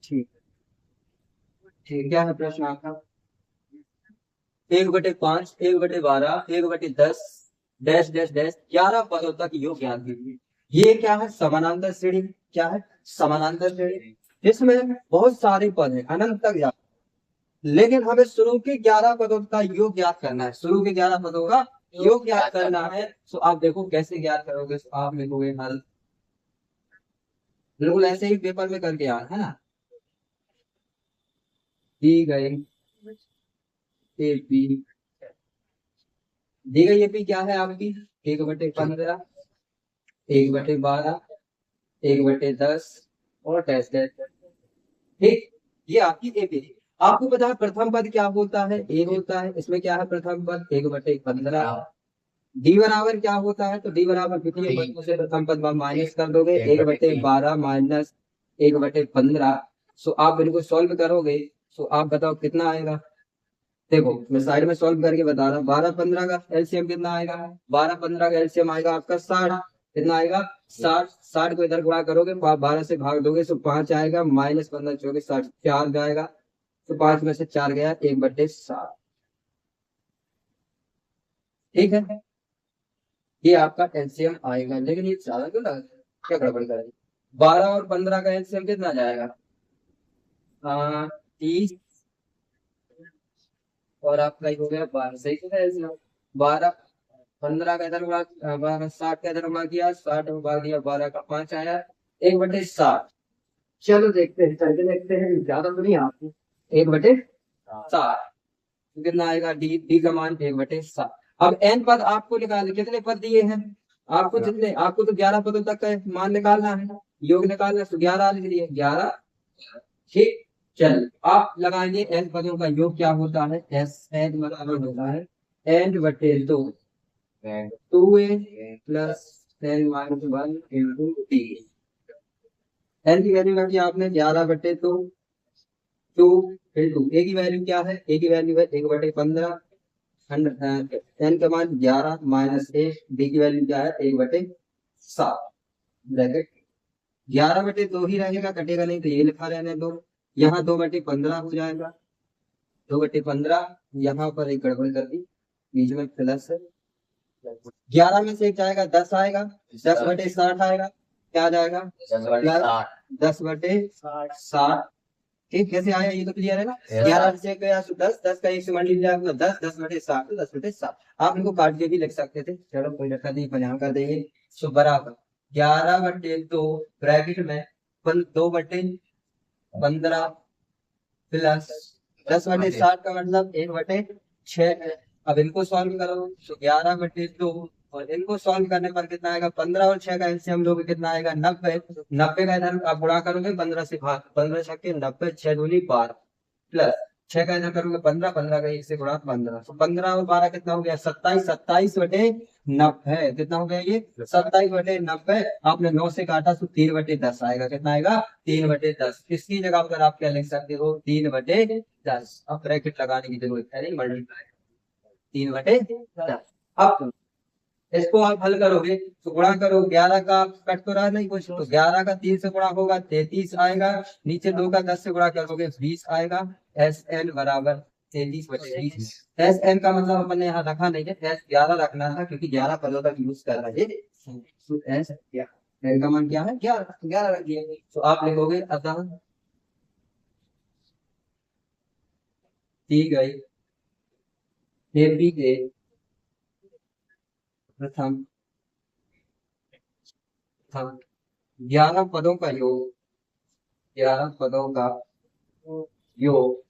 ठीक ठीक, क्या है प्रश्न आपका? 1/5, 1/12, 1/10, डैश डैश डैश 11 पदों तक योग ज्ञात कीजिए। ये क्या है? समानांतर श्रेणी। क्या है? समानांतर श्रेणी। इसमें बहुत सारे पद हैं, अनंत तक जा, लेकिन हमें शुरू के 11 पदों का योग ज्ञात करना है। शुरू के 11 पदों का योग ज्ञात करना है। तो आप देखो कैसे ज्ञात करोगे। तो आप लिखोगे हल, बिल्कुल ऐसे ही पेपर में करके यार, है ना। दी गई एपी, दी गई एपी क्या है आपकी? 1/15, 1/12, 1/10 और डैश डैश। ठीक, ये आपकी एपी थी। आपको पता है प्रथम पद क्या होता है? ए होता है। इसमें क्या है? प्रथम पद 1/15। डी बराबर क्या होता है? तो डी बराबर द्वितीय पद से प्रथम पद माइनस कर दोगे, 1/12 माइनस 1/15। सो आप इनको सॉल्व करोगे। सो आप बताओ कितना आएगा। देखो मैं साइड में सॉल्व करके बता रहा हूँ। 12/15 का एलसीएम कितना आएगा? 12/15 का एलसीएम आएगा आपका 60। कितना आएगा? 60। 60 को इधर गुणा करोगे, 12 से भाग दोगे तो 5 आएगा, माइनस 15 24 60, 4 जाएगा। तो 5 में से 4 गया, 1/7। ठीक है, ये आपका एलसीएम आएगा। लेकिन ये ज्यादा क्यों लगा? क्या गड़बड़ कर दी? 12 और 15 का एलसीएम कितना जाएगा? 30। और आपका ही हो गया 12। सही से एलसीएम 12, 15 का इधर उड़ा, 60 का इधर उड़ा किया, 60 उड़ा दिया, 12 का 5 आया, 1/7। चलो देखते हैं, चल के देखते हैं, ज्यादा तो नहीं आपको। 1/7 कितना आएगा? डी डी का मान 1/7। अब एन पद आपको निकालने, कितने पद दिए हैं आपको? जितने आपको तो 11 पदों तक का मान निकालना है, योग निकालना है। तो 11 लिख लिए, 11। ठीक, चल आप लगाएंगे एन पदों का योग क्या होता है? एस एन बराबर होता है n/2, 2n plus n-1 × t। N की वैल्यू रखी आपने 11/2, 2 फिर 2। ए की वैल्यू क्या है? ए की वैल्यू है 1/15। एन का मान 11 माइनस 1। डी की वैल्यू क्या है? 1/7। ब्रैकेट 11/2 ही रहेगा, कटेगा नहीं तो ये लिखा रहने दो। यहाँ 2/15 हो जाएगा, 2/15। यहाँ पर एक गड़बड़ कर दी, बीच में प्लस है। 11 में से एक जाएगा, 10 आएगा, 10/60 आएगा। क्या आ जाएगा? 10/60। ठीक, कैसे आया ये तो क्लियर है ना। 11 से गया तो 10, 10 का 1 से मल्टीप्लाई होगा 10, 10/60 तो 10/7। आप इनको काट के भी लिख सकते थे, चलो कोई दिक्कत नहीं, पर यहाँ कर देंगे। सो बराबर 11/2 ब्रैकेट में 2/15 प्लस 10/60 का मतलब 1/6। अब इनको सॉल्व करो तो 11/2, और इनको सॉल्व करने पर कितना आएगा? 15 और 6 का एलसीएम लोगे, कितना आएगा? 90। 90 का इधर आप गुणा करोगे 15 से भाग, 15 छक्के 90, 6 दूनी 12 प्लस 6 का इधर करोगे 15, 15 का 1 से गुणा 15। तो 15 और 12 कितना हो गया? 27। 27/90 कितना हो गया ये? 27/90। आपने 9 से काटा तो 3/10 आएगा। कितना आएगा? 3/10। इसकी जगह पर आप क्या लिख सकते हो? 3/10। अब ब्रैकेट लगाने की जरूरत है नहीं, मल्टीप्लाई 3/10। अब इसको आप हल करोगे तो गुणा करो, 11 का कट तो रहा नहीं कुछ, तो 11 का 3 से गुणा होगा 33 आएगा। नीचे 2 का 10 से गुणा करोगे 20 आएगा। एस एन बराबर 33/20। एस एन का मतलब अपन ने यहाँ रखा नहीं है, एस 11 रखना था क्योंकि 11 पदों तक यूज कर रहे हैं। तो एस एन का मान क्या है? 11, 11 रख दिया। तो आप लिखोगे अतः दी गई एपी के प्रथम 11 पदों का योग, 11 पदों का योग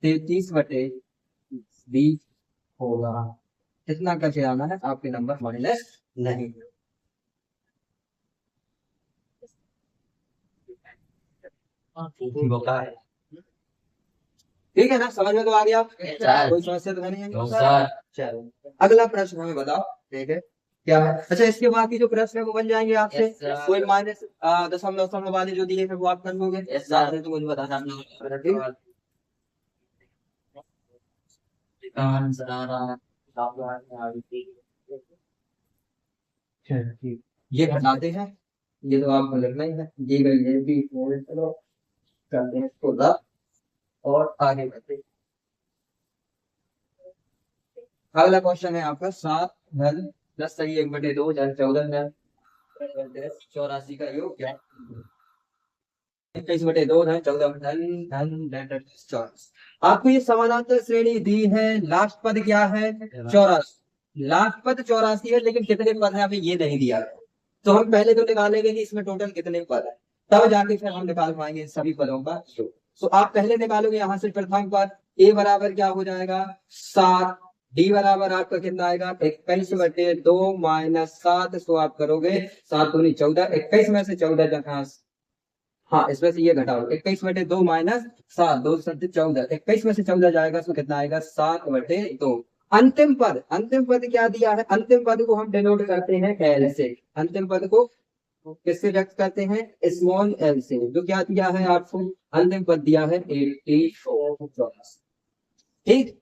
33/20 होगा। कितना करके आना है? आपके नंबर माइनस नहीं होता है। ठीक है ना, समझ में तो आ गया? कोई समस्या तो नहीं है? चलो अगला प्रश्न हमें बताओ। ठीक है, क्या है? अच्छा, इसके बाद की जो प्रश्न है वो बन जाएंगे आपसे। कोई माइनस दशमलव दशमलव वाले जो दिए हैं वो आप कर लोगे, तो मुझे बताना। ठीक, ये घटाते हैं ये तो आपको लिखना ही है, दी गई है भी। चलो करते हैं इसको रफ और आगे बढ़ते हैं। अगला क्वेश्चन है आपका 7 प्लस सही 1/2 14 84 का योग क्या? 21/2 धन 14 धन धन धन 84। आपको ये समानांतर श्रेणी दी है, लास्ट पद क्या है? 84। लास्ट पद 84 है, लेकिन कितने पद है अभी ये नहीं दिया है। तो हम पहले तो निकालेंगे कि इसमें टोटल कितने पद है, तब जाके फिर हम निकाल पाएंगे सभी पदों का योग। तो आप पहले निकालोगे यहाँ से प्रथम पद, ए बराबर क्या हो जाएगा? 7। डी बराबर आपका कितना आएगा? 21/2 -7। तो आप करोगे 7 दूनी 14, 21 में से 14 जहाँ, हाँ इसमें से ये घटाओ, 21/2 -7, 2 7 14, 21 में से 14 जाएगा तो कितना आएगा? 7/2। अंतिम पद, अंतिम पद क्या दिया है? अंतिम पद को हम डिनोट करते हैं एल से। अंतिम पद को किससे व्यक्त करते हैं? स्मॉल एल से। जो क्या दिया है आपको? अंतिम पद दिया है 84। ठीक,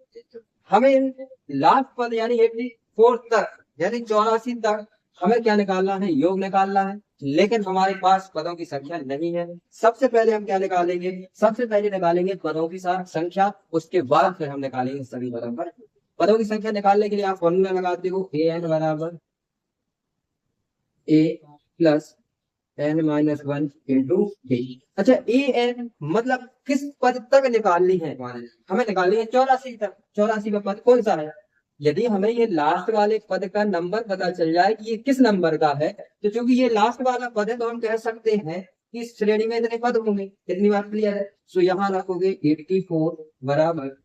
हमें लास्ट पद यानी 84 तक, यानी 84 तक हमें क्या निकालना है? योग निकालना है। लेकिन हमारे पास पदों की संख्या नहीं है। सबसे पहले हम क्या निकालेंगे? सबसे पहले निकालेंगे पदों की संख्या, उसके बाद फिर हम निकालेंगे सभी पदों पर। पदों की संख्या निकालने के लिए आप फॉर्मूला लगाते हो, ए एन बराबर ए प्लस n - 1 इंटू डी। अच्छा, ए एन मतलब किस पद तक निकालनी है? हमें निकालनी है 84 तक। 84 का पद कौन सा है? यदि हमें ये लास्ट वाले पद का नंबर पता चल जाए कि ये किस नंबर का है, तो चूंकि ये लास्ट वाला पद है तो हम कह सकते हैं कि इस श्रेणी में इतने पद होंगे। कितनी बात क्लियर है? सो यहाँ रखोगे 84 बराबर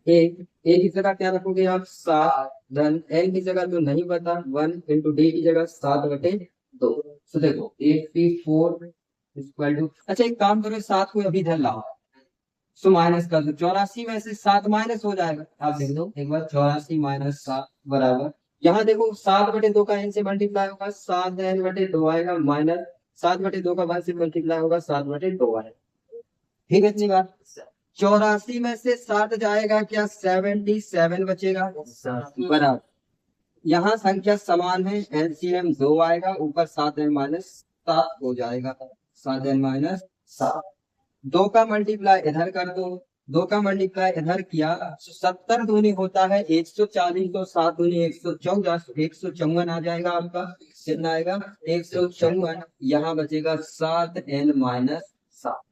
ए की जगह क्या रखोगे आप? 7 धन एन की जगह तो नहीं पता, 1 इंटू डी की जगह 7/2। तो देखो 84 इक्वल टू, अच्छा एक काम करो, 7 को अभी इधर लाओ, सो माइनस कर दो। 84 में से 7 माइनस हो जाएगा। आप देख लो एक बार, 84 - 7 बराबर, यहाँ देखो 7/2 का एन से मल्टीप्लाई होगा 7n/2 आएगा, माइनस 7/2 का 1 से मल्टीप्लाई होगा 7/2 आएगा। ठीक है, इतनी बात। 84 में से 7 जाएगा क्या? 77 बचेगा बराबर। यहाँ संख्या समान है, एलसीएम 2 आएगा, ऊपर 7n - 7 हो जाएगा, 7n - 7। 2 का मल्टीप्लाई इधर कर दो, 2 का मल्टीप्लाई इधर किया, 70 दूनी होता है 140, तो 7 दूनी 114, 154 आ जाएगा आपका। कितना आएगा? 154। यहाँ बचेगा 7n - 7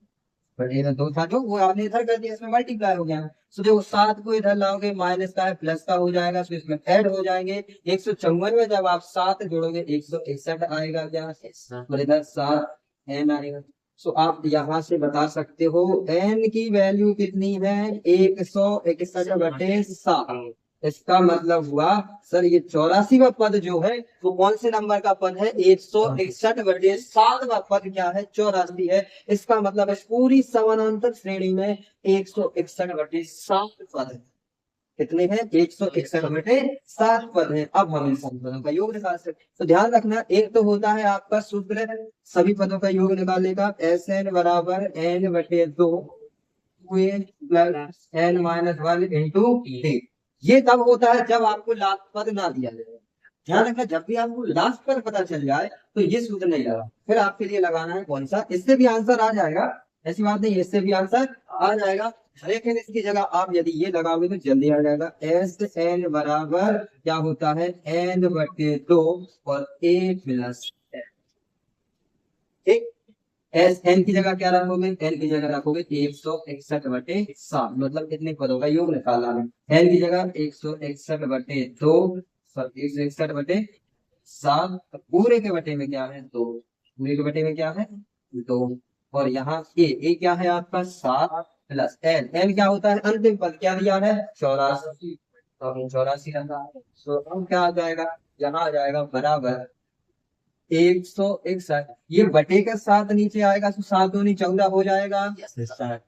बढ़ेगा 2 था जो, वो आपने इधर कर दिया, इसमें मल्टीप्लाई हो गया। तो जो 7 को इधर लाओगे माइनस का है प्लस का हो जाएगा, तो इसमें ऐड हो जाएंगे। 154 में जब आप 7 जोड़ोगे 161 आएगा क्या? और इधर 7n आएगा। सो आप यहाँ से बता सकते हो n की वैल्यू कितनी है? 161/7। इसका मतलब हुआ सर ये 84वां पद जो है वो कौन से नंबर का पद है? 161/7वां पद क्या है? 84 है। इसका मतलब इस पूरी समानांतर श्रेणी में 161/7 पद है। कितने हैं? 161/7 पद है। अब हम इन सभी पदों का योग निकाल सकते। तो ध्यान रखना, एक तो होता है आपका सूत्र सभी पदों का योग निकालने का, SN बराबर n/2 plus n - 1 into D. ये तब होता है जब आपको लास्ट पद ना दिया जाए। ध्यान रखना, जब भी आपको लास्ट पद पता चल जाए तो ये सूत्र नहीं लगा, फिर आपके लिए लगाना है कौन सा? इससे भी आंसर आ जाएगा, ऐसी बात नहीं, इससे भी आंसर आ जाएगा, लेकिन इसकी जगह आप यदि ये लगाओगे तो जल्दी आ जाएगा। SN बराबर क्या होता है? n/2 और a प्लस n। ठीक, एस एन की जगह क्या रखोगे? एन की जगह रखोगे 161/7, मतलब कितने पदों का योग निकालना है? एन की जगह 161/2, 161/7, पूरे के बटे में क्या है? 2, पूरे के बटे में क्या है? 2। और यहाँ ए क्या है आपका? 7 प्लस एन, एन क्या होता है? अंतिम पद क्या दिया है? 84, तो 84 रखा है। तो अब क्या आ जाएगा? यहाँ आ जाएगा बराबर 161। ये बटे के साथ नीचे आएगा तो 7 दूनी 14 हो जाएगा।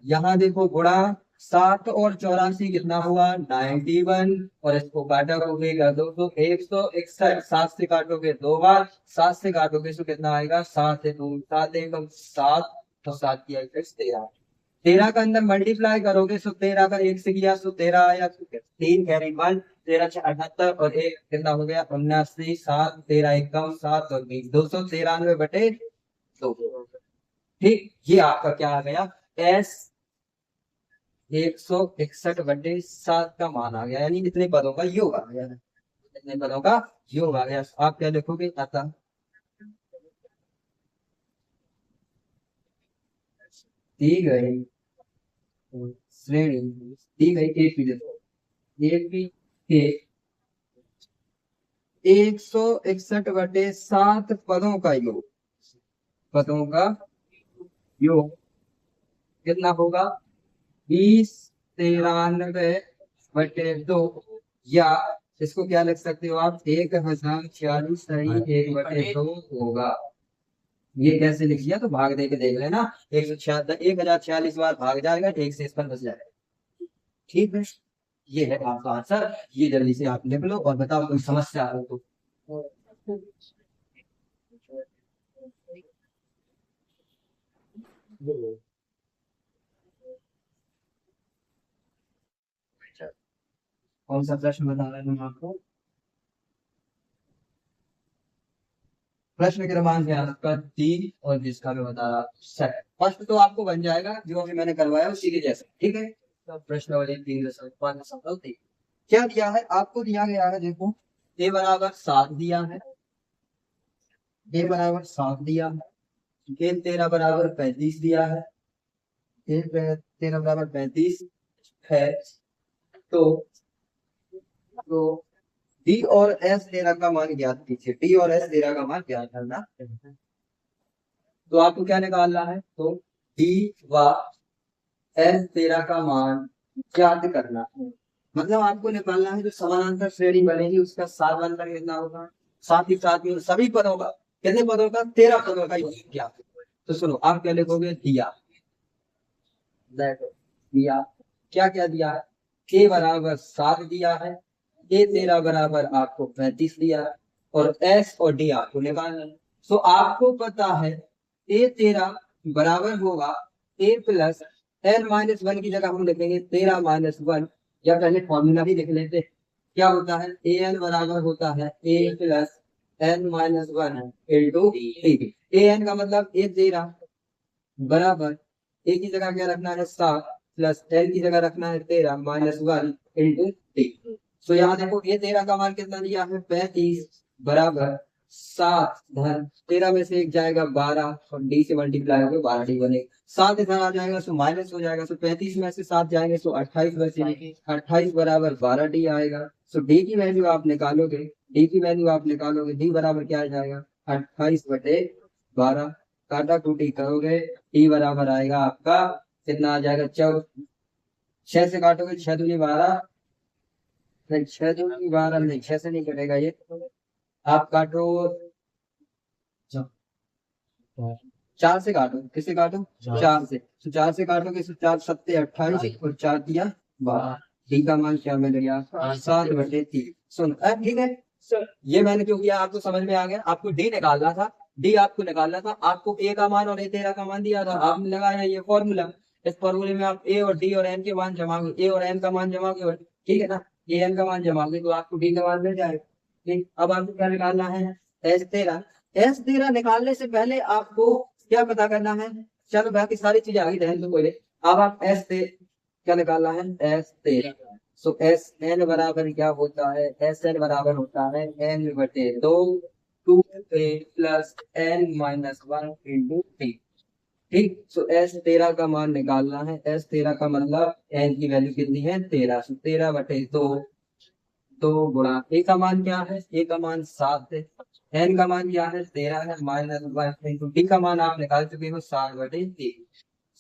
यहाँ देखो गुणा 7 और 84 कितना हुआ? 91। और इसको काटोगे कर दो तो 161, 7 से काटोगे 2 बार, 7 से काटोगे तो कितना आएगा? 7 से 2 7 1 7, तो 7 की 13। 13 का अंदर मल्टीप्लाई करोगे सो 13 का 1 से किया सो 13 आया, 3 कैरी 1, 13 6 78 और 1 कितना हो गया 79, 7 13 51 7 और 20 293/2। ठीक, ये आपका क्या आ गया एस 161/7 का मान आ गया, यानी इतने पदों का योग आ गया, इतने पदों का योग आ गया। आप क्या लिखोगे अतः दी गई श्रेणी दी गई एपी देखो एपी के 161/7 पदों का योग, पदों का योग कितना होगा 2093/2, या इसको क्या लिख सकते हो आप 1046 सही 1/2 होगा। ये कैसे लिख लिया तो भाग दे के देख लेना, 1046 बार भाग जाएगा, एक से इस पर बच जाएगा। ठीक है, ये है आपका आंसर, ये जल्दी से आप लिख लो और बताओ कोई समस्या हो तो। कौन सा प्रश्न बता रहे हैं आपको, प्रश्न क्रमांक है आपका 3 और जिसका मैं बता रहा सेकंड, फर्स्ट तो आपको बन जाएगा जो अभी मैंने करवाया उसी के जैसा। ठीक है, तो प्रश्न वाले 3 क्या दिया है आपको, दिया गया है देखो ए बराबर 7 दिया है, ए बराबर 7 दिया है, ए 13 बराबर 35 दिया है, ए 13 बराबर 35 है, तो तो डी और एस 13 का मान ज्ञात कीजिए, डी और एस 13 का मान ज्ञात करना, तो आपको क्या निकालना है, तो डी व एस 13 का मान ज्ञात करना है, मतलब आपको निकालना है जो समानांतर श्रेणी बनेगी उसका सार अंतर कितना होगा, साथ ही साथ में सभी पदों का, कितने पदों का 13 पदों का योग क्या। तो सुनो आप क्या लिखोगे दिया, दिया क्या क्या दिया है, ए बराबर 7 दिया है, ए 13 बराबर आपको 35 दिया है, और एस और डी आपको निकालना है। सो आपको पता है ए 13 बराबर होगा ए प्लस n-1 की जगह हम लिखेंगे 13-1, या पहले फॉर्मूला भी लिख लेते, क्या होता है ए एन बराबर होता है ए plus n-1 into T, A N का मतलब ए 13 बराबर ए की जगह क्या रखना है 7 प्लस एल की जगह रखना है 13-1 इंटू टी। तो यहाँ देखो ये 13 का मान कितना दिया है 35 बराबर 7 धन 13 में से एक जाएगा 12 और डी से मल्टीप्लाई होकर 12 डी बनेगा, 7 इधर आ जाएगा तो माइनस हो जाएगा, तो 35 में से 7 जाएंगे तो 28 में से 28 बराबर 12 डी आएगा। तो डी की वैल्यू आप निकालोगे, डी की वैल्यू आप निकालोगे, डी बराबर क्या आ जाएगा 28/12, काटा कुटी करोगे डी बराबर आएगा आपका कितना आ जाएगा 14, 6 से काटोगे 6 दूनी 12, नहीं 6 दूनी 12 नहीं, 6 से नहीं कटेगा ये, आप काटो 4 से काटो, किससे काटो 4 से, तो 4 से काटोगे तो 4 7 28 और 4 दिया 12, डी का मान क्या मिल गया 7/3। सुन ठीक है सर, ये मैंने क्यों किया आपको समझ में आ गया, आपको डी निकालना था, डी आपको निकालना था, आपको ए का मान और ए 13 का मान दिया था, आपने लगाया ये फॉर्मूला, इस फॉर्मूले में आप ए और डी और एन के मान जमाओगे, ए और एन का मान जमाओगे और ठीक है ना, ए एन का मान जमाओगे तो आपको डी का मान मिल जाएगा। ठीक, अब आपको क्या निकालना है S13, S13 निकालने से पहले आपको क्या पता करना है, चलो बाकी सारी चीजें आगे रहने दो पहले, अब आप क्या निकालना है S13, सो एस एन बराबर क्या होता है, एस एन बराबर होता है n/2 2a plus n-1 into T. ठीक, सो S13 का मान निकालना है, S13 का मतलब n की वैल्यू कितनी है 13, सो 13/2, 2 गुणा ए का मान क्या है, ए का मान 7 है, एन का मान क्या है 13 है, -1 इंटू डी का मान आप निकाल चुके हो 7/3,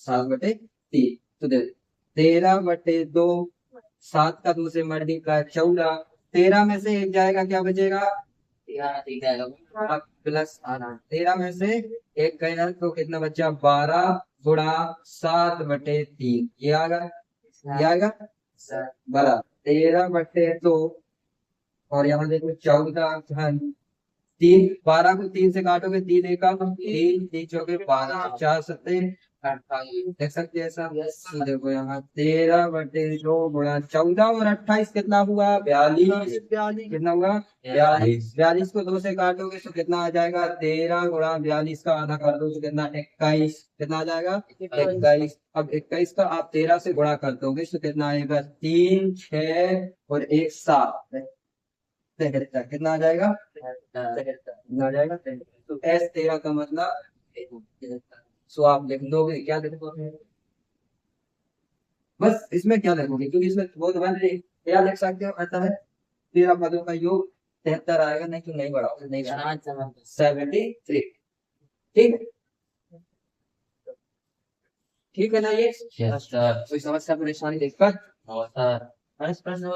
7/3, तो देखो 13/2, 7 का 2 से मल्टीप्लाई 14, 13 में से एक जाएगा क्या बचेगा प्लस आना, 13 में से एक गया तो कितना बचा 12 गुणा 7/3, ये आएगा, ये आएगा बराबर 13/2, और यहाँ देखो 14 घन 3, 12 को 3 से काटोगे 3 एका 3, 3 चौके 12, 4 7 देख सकते हैं सब। तो देखो यहाँ 13/2 गुणा 14 और 28 कितना हुआ? 42। कितना हुआ? 42। 42 को 2 से काटोगे तो कितना आ जाएगा? 13 गुणा 42 का आधा कर दो तो कितना? 21। कितना आ जाएगा? 21। अब 21 का आप 13 से गुणा कर दोगे तो कितना आएगा? 3, 6 और 1 7। कितना आ जाएगा? कितना आ जाएगा? तो S13 का मतलब सो आप लिख दोगे क्या लिखोगे? बस इसमें क्या लिखोगे क्योंकि इसमें बहुत बन रही क्या लिख सकते हो अतः 13 पदों का योग 73 आएगा। नहीं तो नहीं बढ़ाओगे, नहीं 73। ठीक है। ठीक है ना ये? कोई समस्या परेशानी दिक्कत? प्रश्न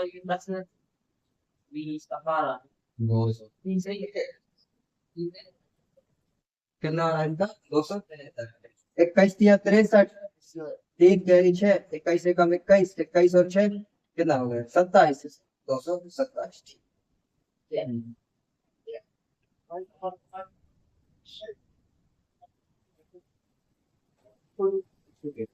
20 सही है। कितना आ रहा है इनका? 273। 21 या 63। 3 गहरी 6, 21 से कम 21, 21 और 6 कितना हो गया? 27। 227। ठीक है।